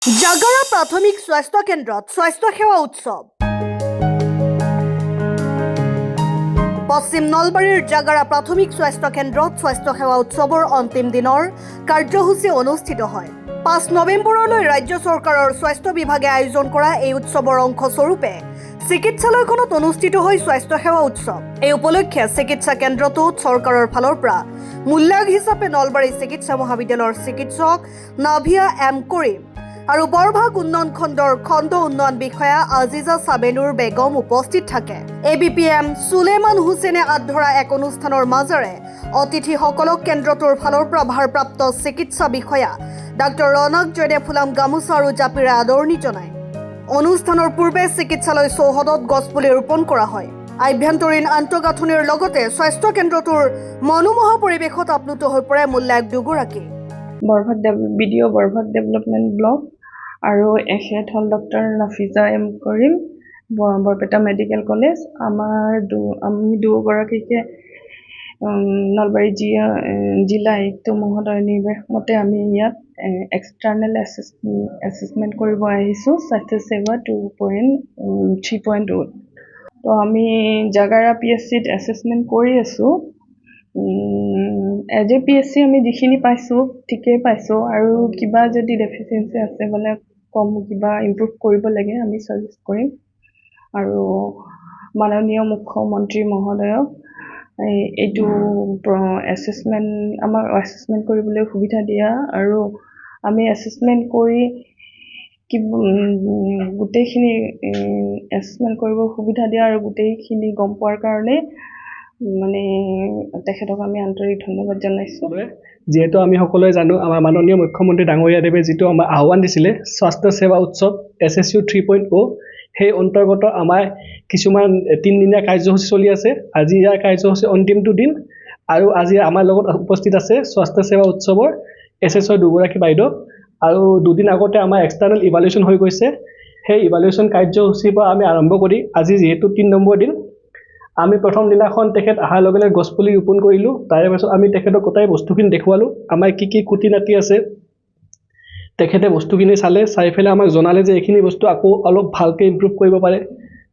জাগাৰা প্ৰাথমিক স্বাস্থ্য কেন্দ্ৰত স্বাস্থ্য সেৱা উৎসৱ। পশ্চিম নলবাৰীৰ জাগাৰা প্ৰাথমিক স্বাস্থ্য কেন্দ্ৰত স্বাস্থ্য সেৱা উৎসৱৰ অন্তিম দিনৰ কাৰ্যসূচী অনুষ্ঠিত হয়। 5 নৱেম্বৰলৈ ৰাজ্য চৰকাৰৰ স্বাস্থ্য বিভাগে আয়োজন কৰা এই উৎসৱৰ অংশস্বৰূপে চিকিৎসালয়খনত অনুষ্ঠিত হয় স্বাস্থ্য সেৱা উৎসৱ। এই উপলক্ষে চিকিৎসা কেন্দ্ৰটোত চৰকাৰৰ ফালৰ পৰা মূল্যায়ক হিচাপে নলবাৰী চিকিৎসা মহাবিদ্যালয়ৰ চিকিৎসক নাভিয়া এম কৰিম আৰু বৰভাগ উন্নয়ন খণ্ডৰ খণ্ড উন্নয়ন বিষয়া আজিজা সাবেনুৰ বেগম উপস্থিত থাকে। ABPM সুলেমান হুছেইনে আধৰা এক অনুষ্ঠানৰ মাজেৰে অতিথিসকলক কেন্দ্ৰটোৰ ফালৰ পৰা ভাৰপ্ৰাপ্ত চিকিৎসা বিষয়া ডাক্তৰ ৰনক জৈনে ফুলাম গামোচা আৰু জাপিৰে আদৰণি জনায়। অনুষ্ঠানৰ পূৰ্বে চিকিৎসালয় চৌহদত গছপুলি ৰোপণ কৰা হয়। আভ্যন্তৰীণ আন্তঃগাঁথনিৰ লগতে স্বাস্থ্য কেন্দ্ৰটোৰ মনোমোহা পৰিৱেশত আপ্লুত হৈ পৰে মূল্যায়ক দুগৰাকী। বৰভাগ BDO বৰভাগ ডেভেলপমেণ্ট ব্লক আৰু এখেত হ'ল ডক্টৰ নাফিজা এম কৰিম বৰপেটা মেডিকেল কলেজ। আমি দুগৰাকীকে নলবাৰী জিলা আয়ুক্ত মহোদয়ৰ নিৰ্দেশ মতে আমি ইয়াত এক্সটাৰ্নেল এছেছমেণ্ট কৰিব আহিছোঁ স্বাস্থ্য সেৱা 3.0। তো আমি জাগাৰা PSCত এছেছমেণ্ট কৰি আছোঁ। এজ এ PSC আমি যিখিনি পাইছোঁ ঠিকেই পাইছোঁ, আৰু কিবা যদি ডেফিচিয়েঞ্চি আছে মানে কম কিবা ইম্প্ৰুভ কৰিব লাগে আমি ছাজেষ্ট কৰিম। আৰু মাননীয় মুখ্যমন্ত্ৰী মহোদয়ক এইটো আমাক এছেছমেণ্ট কৰিবলৈ সুবিধা দিয়া, আৰু আমি এছেছমেণ্ট কৰি গোটেইখিনি এছেছমেণ্ট কৰিব সুবিধা দিয়া আৰু গোটেইখিনি গম পোৱাৰ কাৰণে মানে তেখেতক আমি আন্তৰিক ধন্যবাদ জনাইছোঁ। যিহেতু আমি সকলোৱে জানো আমাৰ মাননীয় মুখ্যমন্ত্ৰী ডাঙৰীয়াদেৱে যিটো আমাৰ আহ্বান দিছিলে স্বাস্থ্য সেৱা উৎসৱ SSU 3.0, সেই অন্তৰ্গত আমাৰ কিছুমান 3 দিনীয়া কাৰ্যসূচী চলি আছে। আজি ইয়াৰ কাৰ্যসূচী অন্তিমটো দিন, আৰু আজি আমাৰ লগত উপস্থিত আছে স্বাস্থ্য সেৱা উৎসৱৰ SSO দুগৰাকী বাইদেউ, আৰু 2 দিন আগতে আমাৰ এক্সটাৰ্নেল ইভালুৱেশ্যন হৈ গৈছে। সেই ইভালুৱেশ্যন কাৰ্যসূচীৰ পৰা আমি আৰম্ভ কৰি আজি যিহেতু 3 নম্বৰ দিন, আমি প্ৰথম দিনাখন তেখেত অহাৰ লগে লগে গছপুলি ৰোপণ কৰিলোঁ। তাৰে পাছত আমি তেখেতক গোটাই বস্তুখিনি দেখুৱালোঁ, আমাৰ কি খুঁটি নাতি আছে। তেখেতে বস্তুখিনি চাই পেলাই আমাক জনালে যে এইখিনি বস্তু আকৌ অলপ ভালকৈ ইম্প্ৰুভ কৰিব পাৰে।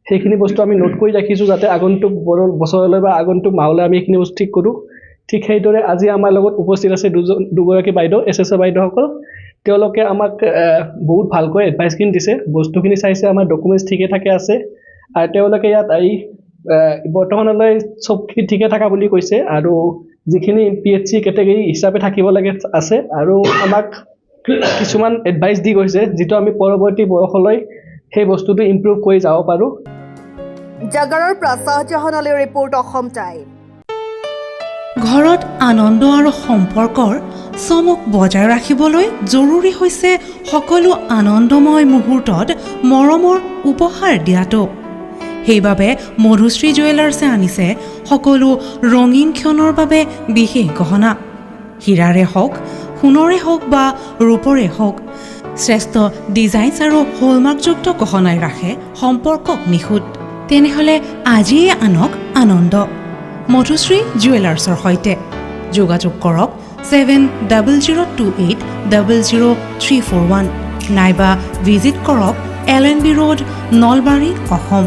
সেইখিনি বস্তু আমি নোট কৰি ৰাখিছোঁ যাতে আগন্তুক বছৰলৈ বা আগন্তুক মাহলৈ আমি এইখিনি বস্তু ঠিক কৰোঁ। ঠিক সেইদৰে আজি আমাৰ লগত উপস্থিত আছে দুগৰাকী বাইদেউ SSO বাইদেউসকল। তেওঁলোকে আমাক বহুত ভালকৈ এডভাইচখিনি দিছে, বস্তুখিনি চাইছে, আমাৰ ডকুমেণ্টছ ঠিকে থাকে আছে, আৰু তেওঁলোকে ইয়াত বৰ্তমানলৈ চবখিনি ঠিকে থকা বুলি কৈছে, আৰু যিখিনি PHC কেটেগৰী হিচাপে থাকিব লাগে আছে, আৰু আমাক কিছুমান এডভাইচ দি গৈছে যিটো আমি পৰৱৰ্তী বয়সলৈ সেই বস্তুটো ইম্প্ৰুভ কৰি যাব পাৰোঁ। জাগাৰাৰ পৰা শাহজাহান আলীৰ ৰিপৰ্ট, অসম টাইম। ঘৰত আনন্দ আৰু সম্পৰ্কৰ চমক বজাই ৰাখিবলৈ জৰুৰী হৈছে সকলো আনন্দময় মুহূৰ্তত মৰমৰ উপহাৰ দিয়াটো। সেইবাবে মধুশ্ৰী জুৱেলাৰ্ছে আনিছে সকলো ৰঙীন ক্ষণৰ বাবে বিশেষ গহনা। হীৰাৰে হওক, সোণৰে হওক বা ৰূপৰে হওক, শ্ৰেষ্ঠ ডিজাইনছ আৰু হলমাৰ্কযুক্ত গহনাই ৰাখে সম্পৰ্কক নিখুঁত। তেনেহ'লে আজিয়ে আনক আনন্দ মধুশ্ৰী জুৱেলাৰ্ছৰ সৈতে। যোগাযোগ কৰক 7028000341 নাইবা ভিজিট কৰক LNB ৰোড, নলবাৰী, অসম।